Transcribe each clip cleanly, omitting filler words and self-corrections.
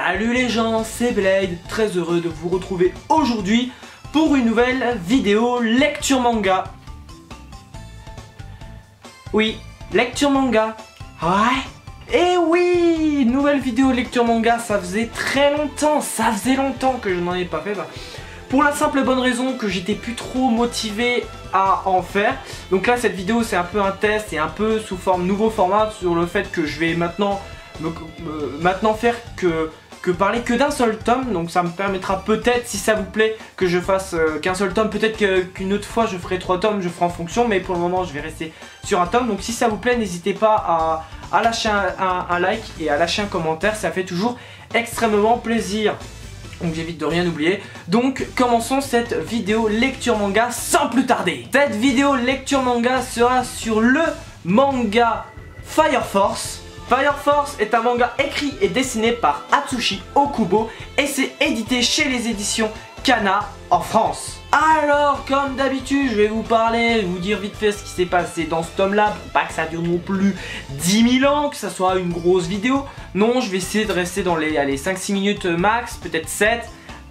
Salut les gens, c'est Blade, très heureux de vous retrouver aujourd'hui pour une nouvelle vidéo lecture manga. Oui, lecture manga. Ouais. Et oui, nouvelle vidéo lecture manga, ça faisait très longtemps, que je n'en ai pas fait. Pour la simple et bonne raison que j'étais plus trop motivé à en faire. Donc là cette vidéo c'est un peu un test et un peu sous forme nouveau format sur le fait que je vais maintenant faire que parler que d'un seul tome. Donc ça me permettra peut-être, si ça vous plaît, que je fasse qu'un seul tome. Peut-être qu'une autre fois je ferai 3 tomes, je ferai en fonction, mais pour le moment je vais rester sur un tome. Donc si ça vous plaît, n'hésitez pas à lâcher un like et à lâcher un commentaire, ça fait toujours extrêmement plaisir. Donc j'évite de rien oublier. Donc commençons cette vidéo lecture manga sans plus tarder. Cette vidéo lecture manga sera sur le manga Fire Force. Fire Force est un manga écrit et dessiné par Atsushi Okubo et c'est édité chez les éditions Kana en France. Alors comme d'habitude je vais vous dire vite fait ce qui s'est passé dans ce tome là pour pas que ça dure non plus 10 000 ans, que ça soit une grosse vidéo. Non, je vais essayer de rester dans les 5-6 minutes max, peut-être 7.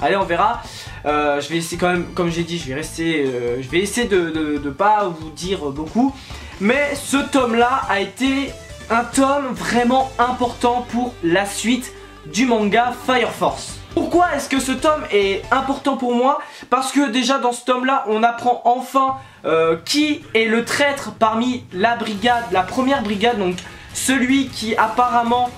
Allez, on verra. Je vais essayer quand même, comme j'ai dit, je vais essayer de pas vous dire beaucoup. Mais ce tome là a été un tome vraiment important pour la suite du manga Fire Force. Pourquoi est-ce que ce tome est important pour moi? Parce que déjà dans ce tome là on apprend enfin qui est le traître parmi la brigade, la première brigade, donc celui qui apparemment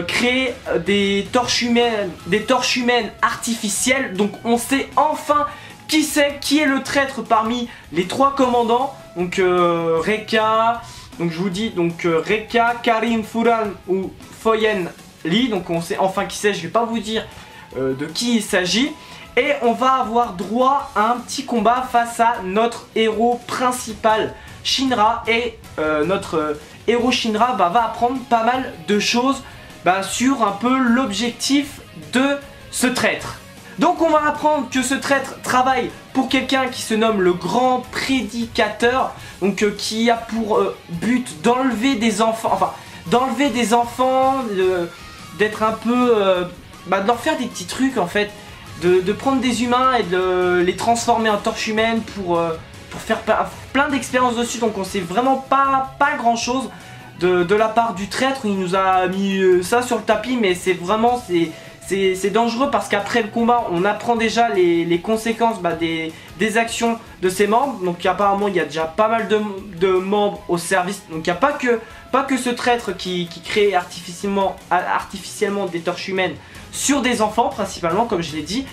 crée des torches humaines artificielles. Donc on sait enfin qui est le traître parmi les 3 commandants. Donc Reka, donc je vous dis donc Reka, Karim, Furan ou Foyen Lee. Donc on sait enfin qui c'est, je vais pas vous dire de qui il s'agit. Et on va avoir droit à un petit combat face à notre héros principal Shinra. Et notre héros Shinra va apprendre pas mal de choses sur un peu l'objectif de ce traître. Donc on va apprendre que ce traître travaille pour quelqu'un qui se nomme le Grand Prédicateur, donc qui a pour but d'enlever des enfants, d'être un peu, de leur faire des petits trucs en fait, de prendre des humains et de les transformer en torches humaines pour faire plein d'expériences dessus. Donc on sait vraiment pas grand chose de la part du traître. Il nous a mis ça sur le tapis, mais c'est vraiment c'est dangereux parce qu'après le combat on apprend déjà les conséquences des actions de ses membres. Donc apparemment il y a déjà pas mal de membres au service. Donc il n'y a pas que ce traître qui crée artificiellement des torches humaines sur des enfants principalement, comme je l'ai dit.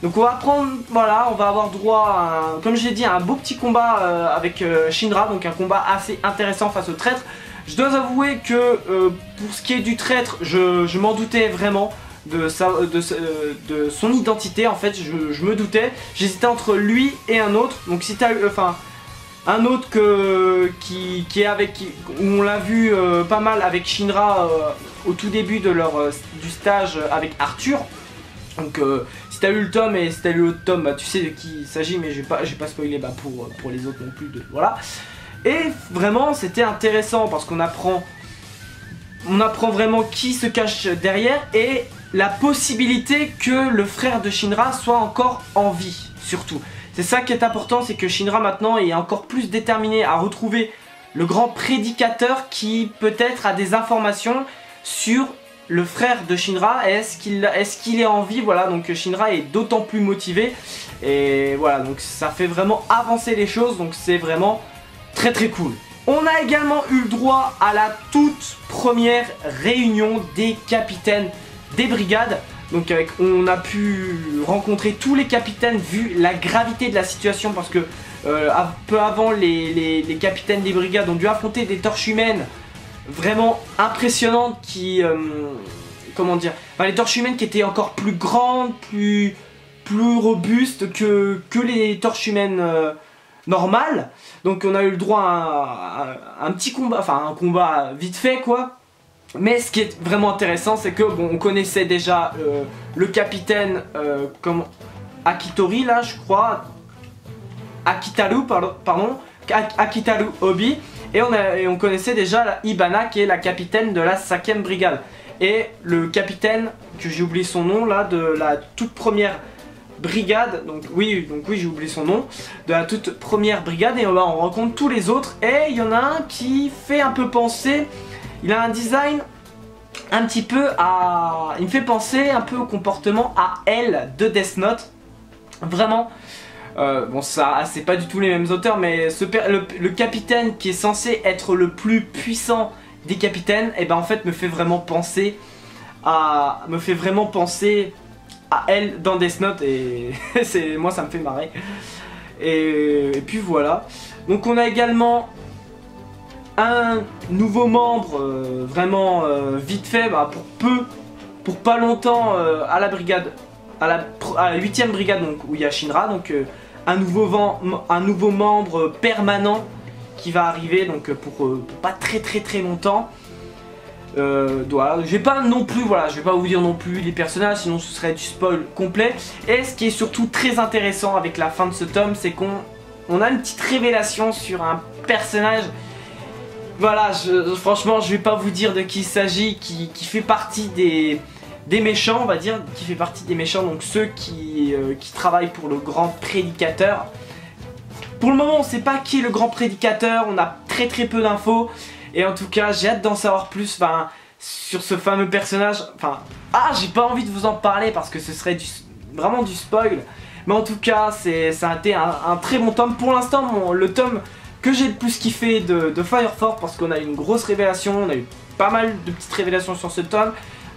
Donc on va apprendre, voilà, on va avoir droit à, comme je l'ai dit, à un beau petit combat avec Shinra. Donc un combat assez intéressant face au traître. Je dois avouer que pour ce qui est du traître, je m'en doutais vraiment de son identité. En fait je me doutais, j'hésitais entre lui et un autre. Donc si t'as un autre qui est avec, où on l'a vu pas mal avec Shinra au tout début de du stage avec Arthur. Donc si t'as lu le tome et si t'as lu l'autre tome, tu sais de qui il s'agit, mais j'ai pas spoilé pour les autres non plus, voilà. Et vraiment c'était intéressant parce qu'on apprend vraiment qui se cache derrière et la possibilité que le frère de Shinra soit encore en vie, surtout. C'est ça qui est important, c'est que Shinra maintenant est encore plus déterminé à retrouver le Grand Prédicateur qui peut-être a des informations sur le frère de Shinra. Est-ce qu'il est en vie? Voilà, donc Shinra est d'autant plus motivé et voilà, donc ça fait vraiment avancer les choses, donc c'est vraiment très cool. On a également eu le droit à la toute première réunion des capitaines des brigades. Donc on a pu rencontrer tous les capitaines vu la gravité de la situation, parce que peu avant les capitaines des brigades ont dû affronter des torches humaines vraiment impressionnantes qui les torches humaines qui étaient encore plus grandes, plus robustes que les torches humaines normales. Donc on a eu le droit à un petit combat, un combat vite fait quoi. Mais ce qui est vraiment intéressant, c'est que on connaissait déjà le capitaine Akitori là, je crois, Akitaru pardon, Akitaru Obi, et on connaissait déjà la Ibana qui est la capitaine de la 5e brigade. Et le capitaine, que j'ai oublié son nom là, de la toute première brigade, donc oui j'ai oublié son nom, de la toute première brigade, et là on rencontre tous les autres, et il y en a un qui fait un peu penser, il a un design un petit peu à... il me fait penser un peu au comportement à L de Death Note, vraiment. Bon, ça c'est pas du tout les mêmes auteurs, mais le capitaine qui est censé être le plus puissant des capitaines, et ben en fait me fait vraiment penser à elle dans Death Note, et moi ça me fait marrer. Et puis voilà. Donc on a également un nouveau membre, vraiment vite fait, pour pas longtemps, à la brigade, à la 8ème brigade, donc où il y a Shinra, donc un nouveau membre permanent qui va arriver, donc pour pas très longtemps. Voilà, je vais pas non plus, voilà, je vais pas vous dire non plus les personnages, sinon ce serait du spoil complet. Et ce qui est surtout très intéressant avec la fin de ce tome, c'est qu'on a une petite révélation sur un personnage. Voilà, franchement je vais pas vous dire de qui il s'agit, qui fait partie des méchants, on va dire, qui fait partie des méchants, donc ceux qui travaillent pour le grand prédicateur. Pour le moment on sait pas qui est le grand prédicateur, on a très peu d'infos. Et en tout cas j'ai hâte d'en savoir plus, sur ce fameux personnage. J'ai pas envie de vous en parler parce que ce serait vraiment du spoil. Mais en tout cas ça a été un très bon tome. Pour l'instant le tome que j'ai le plus kiffé de Fire Force, parce qu'on a eu une grosse révélation, on a eu pas mal de petites révélations sur ce tome.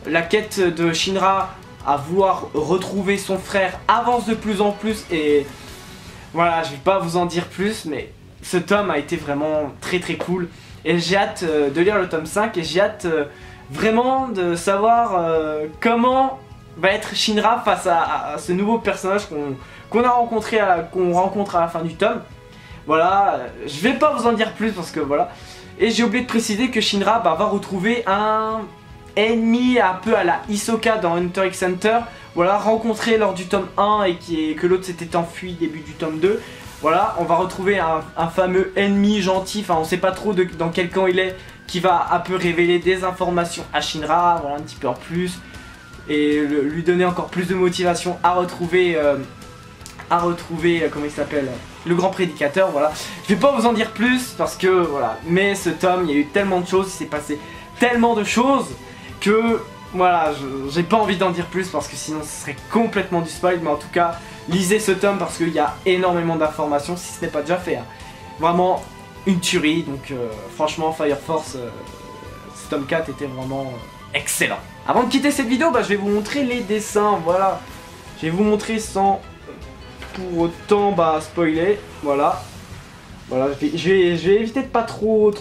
La quête de Shinra à vouloir retrouver son frère avance de plus en plus, et voilà, je vais pas vous en dire plus, mais ce tome a été vraiment très cool. Et j'ai hâte de lire le tome 5, et j'ai hâte vraiment de savoir comment va être Shinra face à ce nouveau personnage qu'on rencontre à la fin du tome. Voilà, je vais pas vous en dire plus parce que voilà. Et j'ai oublié de préciser que Shinra va retrouver un ennemi un peu à la Hisoka dans Hunter x Hunter. Voilà, rencontré lors du tome 1 et que l'autre s'était enfui début du tome 2. Voilà, on va retrouver un fameux ennemi gentil, on sait pas trop dans quel camp il est, qui va un peu révéler des informations à Shinra, voilà, un petit peu en plus, et lui donner encore plus de motivation à retrouver, comment il s'appelle, le grand prédicateur, voilà. Je vais pas vous en dire plus, parce que, voilà, mais ce tome, il y a eu tellement de choses, il s'est passé tellement de choses, que, voilà, j'ai pas envie d'en dire plus, parce que sinon ce serait complètement du spoil, mais en tout cas... lisez ce tome parce qu'il y a énormément d'informations, si ce n'est pas déjà fait. Vraiment une tuerie, donc franchement Fire Force, ce tome 4 était vraiment excellent. Avant de quitter cette vidéo, je vais vous montrer les dessins, voilà. Je vais vous montrer sans pour autant spoiler, voilà. Voilà, je vais éviter de pas trop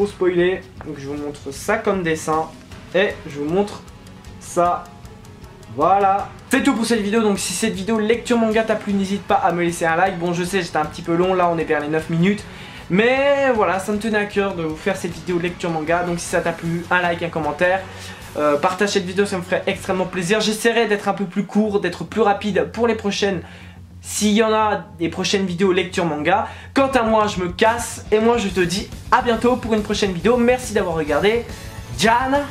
spoiler. Donc je vous montre ça comme dessin, et je vous montre ça. Voilà, c'est tout pour cette vidéo. Donc si cette vidéo lecture manga t'a plu, n'hésite pas à me laisser un like. Bon, je sais, j'étais un petit peu long, là on est vers les 9 minutes, mais voilà, ça me tenait à cœur de vous faire cette vidéo lecture manga. Donc si ça t'a plu, un like, un commentaire, partage cette vidéo, ça me ferait extrêmement plaisir. J'essaierai d'être un peu plus court, d'être plus rapide pour les prochaines, s'il y en a des prochaines vidéos lecture manga. Quant à moi, je me casse, et moi je te dis à bientôt pour une prochaine vidéo. Merci d'avoir regardé. Jan.